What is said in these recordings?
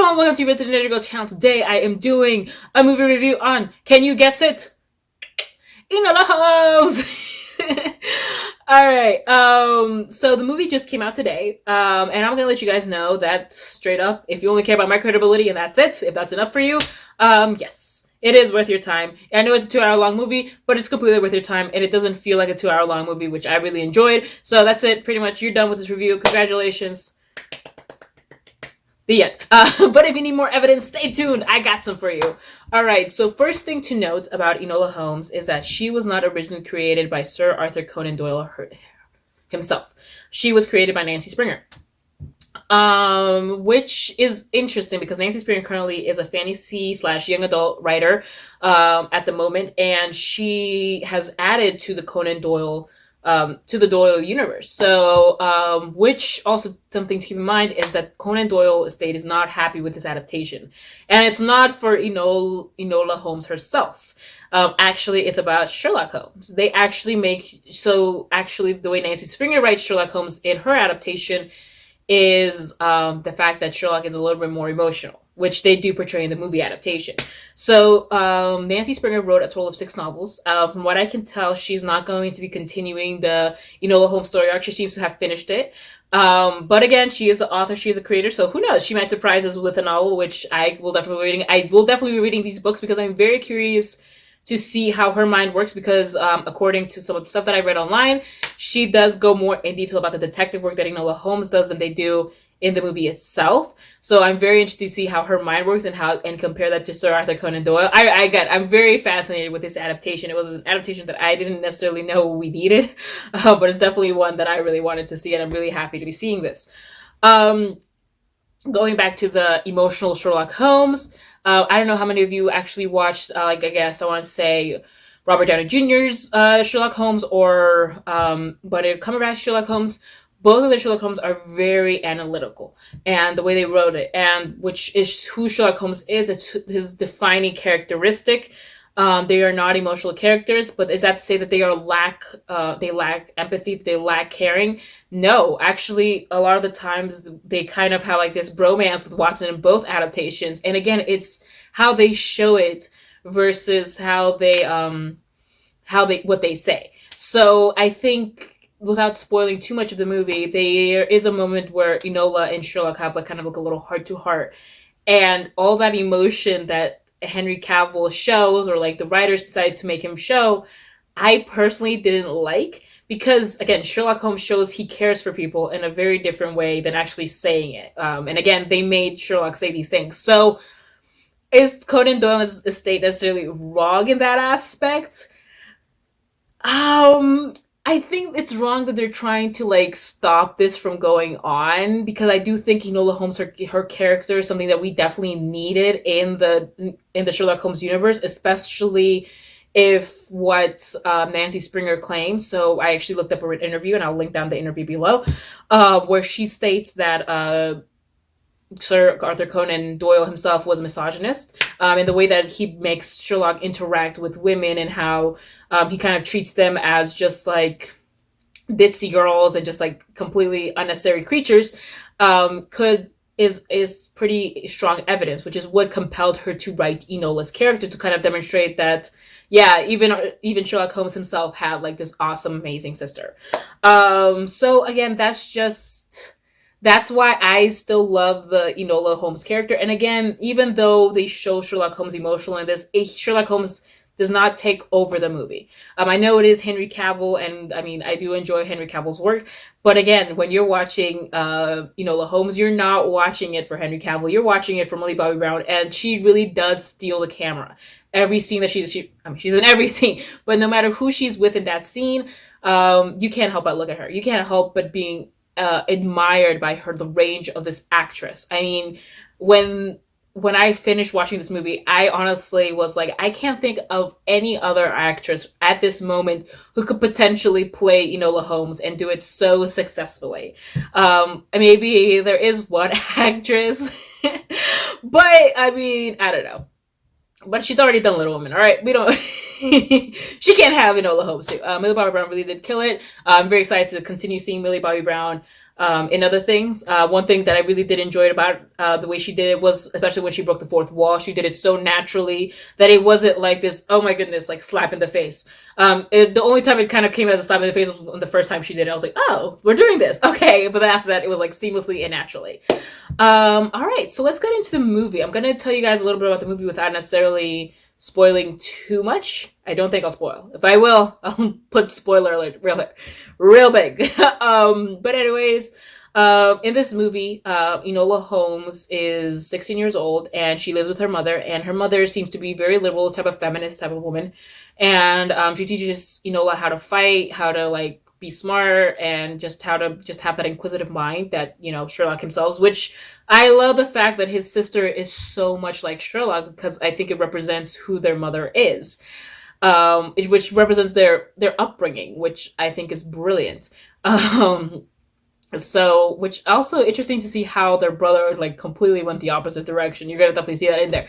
Hello and welcome to Resident Evil channel. Today I am doing a movie review on, can you guess it? Enola Holmes! Alright, so the movie just came out today, and I'm gonna let you guys know that straight up, if you only care about my credibility and that's it, if that's enough for you, yes, it is worth your time. I know it's a 2 hour long movie, but it's completely worth your time, and it doesn't feel like a 2 hour long movie, which I really enjoyed. So that's it, pretty much, you're done with this review. Congratulations. The end. But if you need more evidence, stay tuned. I got some for you. All right. So first thing to note about Enola Holmes is that she was not originally created by Sir Arthur Conan Doyle himself. She was created by Nancy Springer. Which is interesting because Nancy Springer currently is a fantasy / young adult writer at the moment, and she has added to the Conan Doyle to the Doyle universe. So, which also something to keep in mind is that Conan Doyle estate is not happy with this adaptation, and it's not for Enola Holmes herself. Actually, it's about Sherlock Holmes. They actually actually the way Nancy Springer writes Sherlock Holmes in her adaptation is the fact that Sherlock is a little bit more emotional, which they do portray in the movie adaptation. So Nancy Springer wrote a total of 6 novels. From what I can tell, she's not going to be continuing the Enola Holmes story arc. She seems to have finished it. But again, she is the author, she is a creator, so who knows? She might surprise us with a novel, which I will definitely be reading. I will definitely be reading these books because I'm very curious to see how her mind works because according to some of the stuff that I read online, she does go more in detail about the detective work that Enola Holmes does than they do in the movie itself. So I'm very interested to see how her mind works and compare that to Sir Arthur Conan Doyle. I'm very fascinated with this adaptation. It was an adaptation that I didn't necessarily know we needed, but it's definitely one that I really wanted to see, and I'm really happy to be seeing this. Going back to the emotional Sherlock Holmes, I don't know how many of you actually watched, I guess I want to say Robert Downey Jr.'s Sherlock Holmes or Benedict Cumberbatch's Sherlock Holmes. Both of the Sherlock Holmes are very analytical, and the way they wrote it, and which is who Sherlock Holmes is. It's his defining characteristic. They are not emotional characters, but is that to say that they lack empathy, they lack caring? No, actually, a lot of the times they kind of have like this bromance with Watson in both adaptations. And again, it's how they show it versus how they what they say. So I think without spoiling too much of the movie, there is a moment where Enola and Sherlock have like kind of like a little heart to heart, and all that emotion that Henry Cavill shows, or like the writers decided to make him show, I personally didn't like, because again, Sherlock Holmes shows he cares for people in a very different way than actually saying it. And again, they made Sherlock say these things. So is Conan Doyle's estate necessarily wrong in that aspect? I think it's wrong that they're trying to like stop this from going on, because I do think Enola Holmes, her character, is something that we definitely needed in the Sherlock Holmes universe, especially if what Nancy Springer claims. So I actually looked up her interview, and I'll link down the interview below, where she states that Sir Arthur Conan Doyle himself was a misogynist, in the way that he makes Sherlock interact with women, and how he kind of treats them as just like ditzy girls and just like completely unnecessary creatures, is pretty strong evidence, which is what compelled her to write Enola's character, to kind of demonstrate that, yeah, even Sherlock Holmes himself had like this awesome, amazing sister. So again, that's why I still love the Enola Holmes character. And again, even though they show Sherlock Holmes emotional in this, Sherlock Holmes does not take over the movie. I know it is Henry Cavill, and I mean, I do enjoy Henry Cavill's work. But again, when you're watching Enola Holmes, you're not watching it for Henry Cavill. You're watching it for Millie Bobby Brown, and she really does steal the camera. Every scene that she's in every scene, but no matter who she's with in that scene, you can't help but look at her. You can't help but being admired by the range of this actress. I mean, when I finished watching this movie, I honestly was like, I can't think of any other actress at this moment who could potentially play Enola Holmes and do it so successfully. Maybe there is one actress, but I mean, I don't know. But she's already done Little Women, all right? We don't. She can't have Enola Holmes too. Millie Bobby Brown really did kill it. I'm very excited to continue seeing Millie Bobby Brown in other things. One thing that I really did enjoy about the way she did it was, especially when she broke the fourth wall, she did it so naturally that it wasn't like this, oh my goodness, like slap in the face. The only time it kind of came as a slap in the face was the first time she did it. I was like, oh, we're doing this. Okay. But then after that, it was like seamlessly and naturally. All right. So let's get into the movie. I'm going to tell you guys a little bit about the movie without necessarily spoiling too much. I don't think I'll spoil. If I will, I'll put spoiler alert real big. But anyways, in this movie, Enola Holmes is 16 years old and she lives with her mother, and her mother seems to be very liberal, type of feminist type of woman. And she teaches Enola how to fight, how to like be smart, and just how to just have that inquisitive mind that, Sherlock himself, which I love the fact that his sister is so much like Sherlock, because I think it represents who their mother is. Which represents their upbringing, which I think is brilliant. So, which also interesting to see how their brother like completely went the opposite direction. You're gonna definitely see that in there.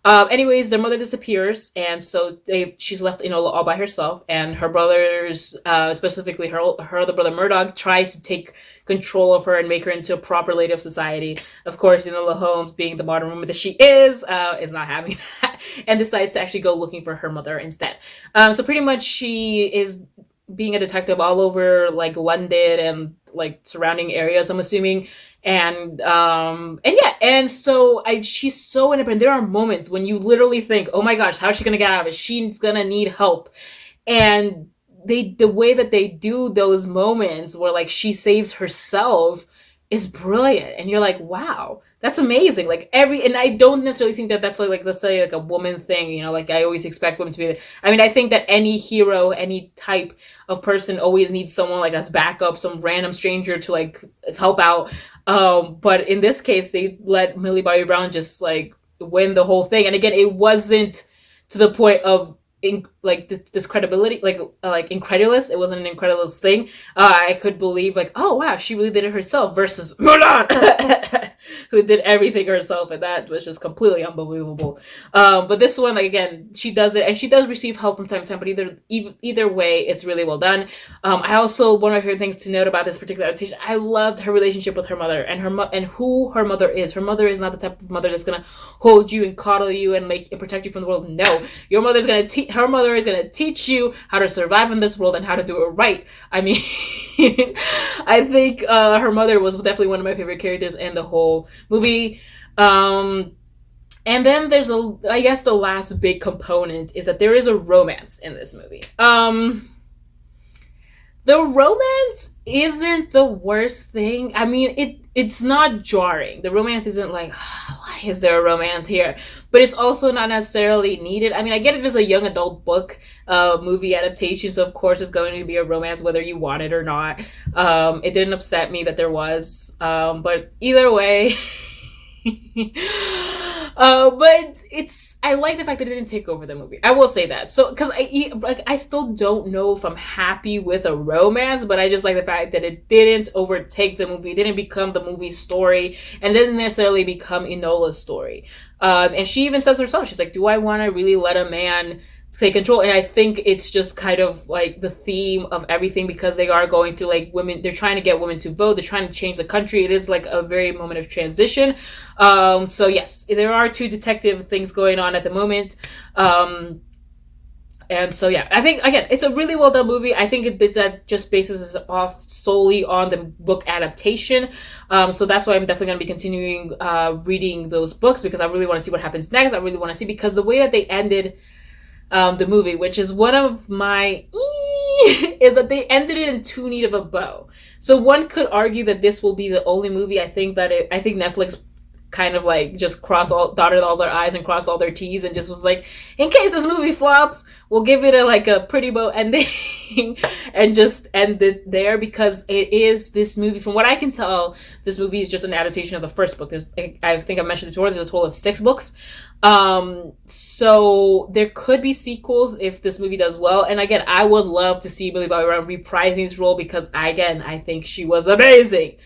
Anyways, their mother disappears, and so she's left Enola all by herself, and her brothers, specifically her other brother Murdoch, tries to take control of her and make her into a proper lady of society. Of course, Enola Holmes, being the modern woman that she is not having that, and decides to actually go looking for her mother instead. So pretty much she is being a detective all over like London and like surrounding areas, I'm assuming. And so she's so independent. There are moments when you literally think, oh my gosh, how is she gonna get out of it? She's gonna need help. And the way that they do those moments where like she saves herself is brilliant, and you're like, wow, that's amazing. Like and I don't necessarily think that that's like let's say like a woman thing, like I always expect women to be. I mean, I think that any hero, any type of person always needs someone like as backup, some random stranger to like help out. But in this case, they let Millie Bobby Brown just like win the whole thing, and again, it wasn't to the point of like this credibility, like incredulous. It wasn't an incredulous thing. I could believe like, oh wow, she really did it herself versus Mulan, who did everything herself, and that was just completely unbelievable. But this one, like again, she does it, and she does receive help from time to time. But either way, it's really well done. I also, one of her things to note about this particular adaptation, I loved her relationship with her mother and and who her mother is. Her mother is not the type of mother that's gonna hold you and coddle you and protect you from the world. No, your mother's gonna her mother is going to teach you how to survive in this world and how to do it right. I mean, I think her mother was definitely one of my favorite characters in the whole movie. And then there's I guess the last big component is that there is a romance in this movie. The romance isn't the worst thing. I mean, it's not jarring. The romance isn't like, why is there a romance here? But it's also not necessarily needed. I mean, I get it as a young adult book, movie adaptation, so of course it's going to be a romance whether you want it or not. It didn't upset me that there was, but either way. But I like the fact that it didn't take over the movie. I will say that. So, because I still don't know if I'm happy with a romance, but I just like the fact that it didn't overtake the movie. It didn't become the movie's story, and didn't necessarily become Enola's story. And she even says herself, she's like, do I want to really let a man take control? And I think it's just kind of like the theme of everything, because they are going through like women, they're trying to get women to vote, they're trying to change the country. It is like a very moment of transition. So yes, there are two detective things going on at the moment. And so yeah, I think again, it's a really well done movie. I think that just bases it off solely on the book adaptation. So that's why I'm definitely going to be continuing reading those books, because I really want to see what happens next. I really want to see, because the way that they ended the movie, which is one of my is that they ended it in too neat of a bow. So one could argue that this will be the only movie. I think Netflix kind of like just dotted all their I's and crossed all their T's, and just was like, in case this movie flops, we'll give it a pretty bow ending and just end it there, because it is this movie. From what I can tell, this movie is just an adaptation of the first book. I think I mentioned it before, there's a total of 6 books. So there could be sequels if this movie does well. And again, I would love to see Millie Bobby Brown reprising this role, because I think she was amazing.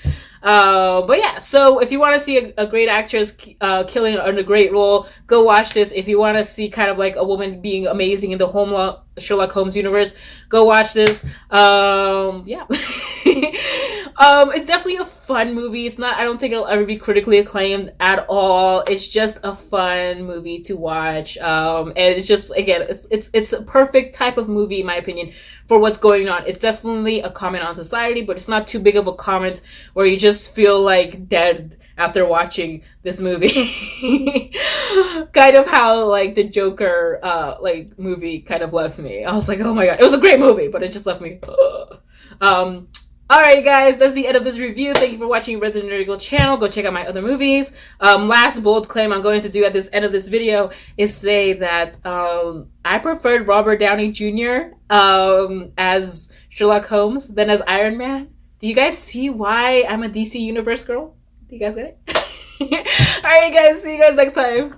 But yeah, so if you want to see a great actress killing in a great role, go watch this. If you want to see kind of like a woman being amazing in the Sherlock Holmes universe, go watch this. Yeah. It's definitely a fun movie. It's not. I don't think it'll ever be critically acclaimed at all. It's just a fun movie to watch. And it's just again, it's a perfect type of movie in my opinion for what's going on. It's definitely a comment on society, but it's not too big of a comment where you just feel like dead after watching this movie. Kind of how like the Joker like movie kind of left me. I was like, oh my god, it was a great movie, but it just left me. Alright guys, that's the end of this review. Thank you for watching Resident Evil channel. Go check out my other movies. Last bold claim I'm going to do at this end of this video is say that I preferred Robert Downey Jr. As Sherlock Holmes than as Iron Man. Do you guys see why I'm a DC Universe girl? Do you guys get it? Alright guys, see you guys next time.